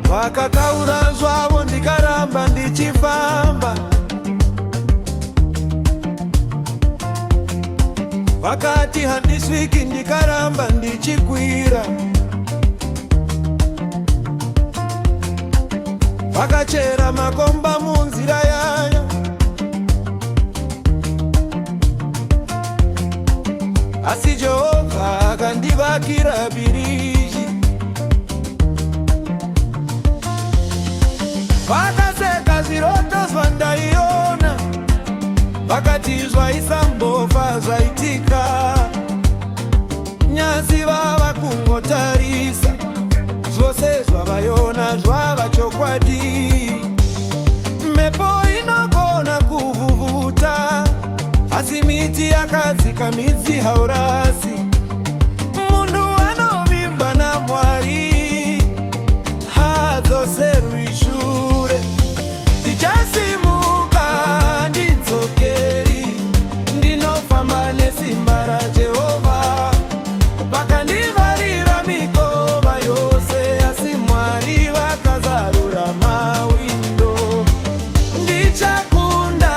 Vakataura zvavo ndikaramba ndichifamba, vakati handisviki ndikaramba ndichikwira, vakachera makomba munzira yayo, asi Jehovha akandivakira bhiriji. Vakaseka ziroto zvandaiona, vakati zvaisambova zvaitika, nyasi vava kungotarisa, zvose zvavaiona zvava chokwadi. Mhepo inogona kuvhuvuta, asi miti yakadzika midzi haurasi. Munhu anovimba naMwari haadzoserwi shure. Ndichasimuka ndidzokeri, ndinofamba nesimba raJehovha. Vakandivarira mikova yose, asi Mwari vakazarura mawindo. Ndichakunda,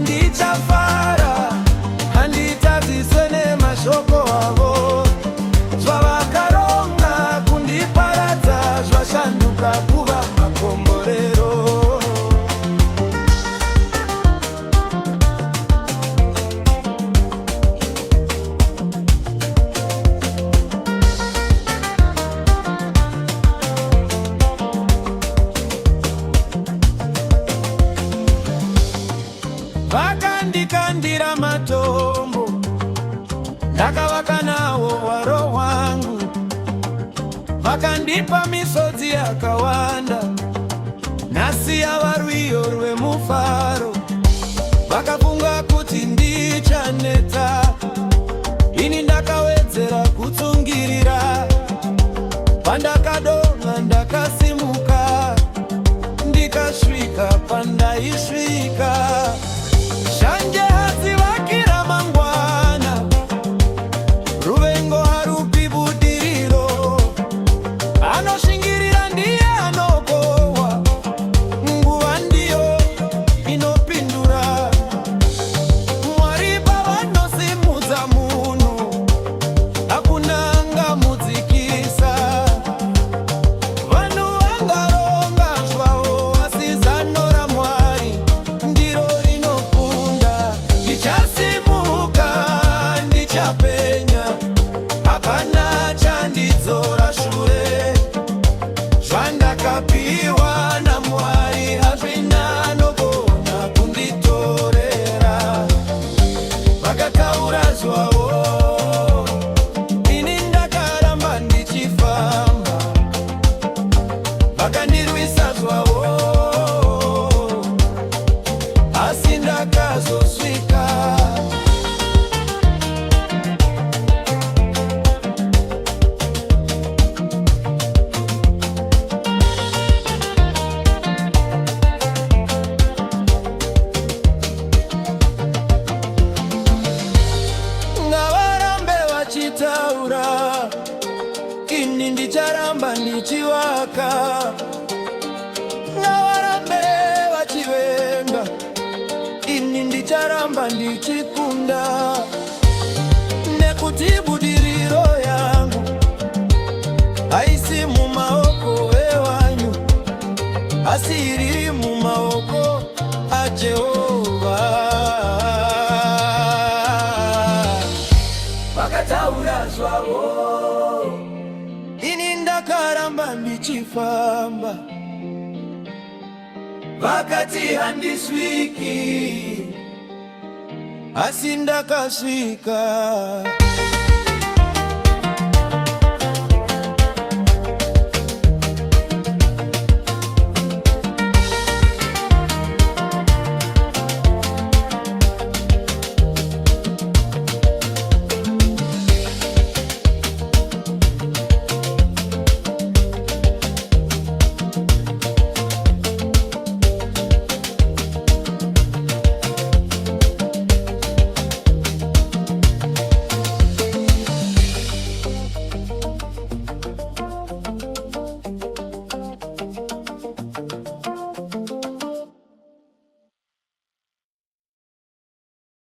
ndichafara, handitadziswe nemashoko avo. Zvavakaronga kundiparadza zvashanduka kuva makomborero. Vakandikandira matombo, ndakavaka nawo hwaro hwangu. Vakandipa misodzi yakawanda, nhasi yava rwiyo rwemufaro. Vakafunga kuti ndichaneta, ini ndakawedzera kutsungirira. Pandakadonha ndakasimuka, ndikasvika pandaisvika. Shanje hadzivakira mangwana, ruvengo harupi budiriro. Anoshingirira ndiye anokohwa, nguva ndiyo inopindura. Mwari pavanosimudza munhu, hakuna angamudzikisa. Vanhu vangaronga zvavo, asi zano raMwari ndiro rinokunda. Ndichasimuka, ndichapenya, hapana chandidzora shure. Zvandakapiwa naMwari hazvina anogona kunditorera. Vakataura zvavo, ini ndakaramba ndichifamba. Vakandirwisa zvavo, asi ndakazosvika. Ngavarambe vachitaura, ini ndicharamba ndichivaka. Ngavarambe vachivenga, ini ndicharamba ndichikunda. Nekuti budiriro yangu haisi mumaoko ewanyu, asi riri mumaoko aJehovha. Vakataura zvavo, ini ndakaramba ndichifamba. Vakati handisviki, asi ndakasvika.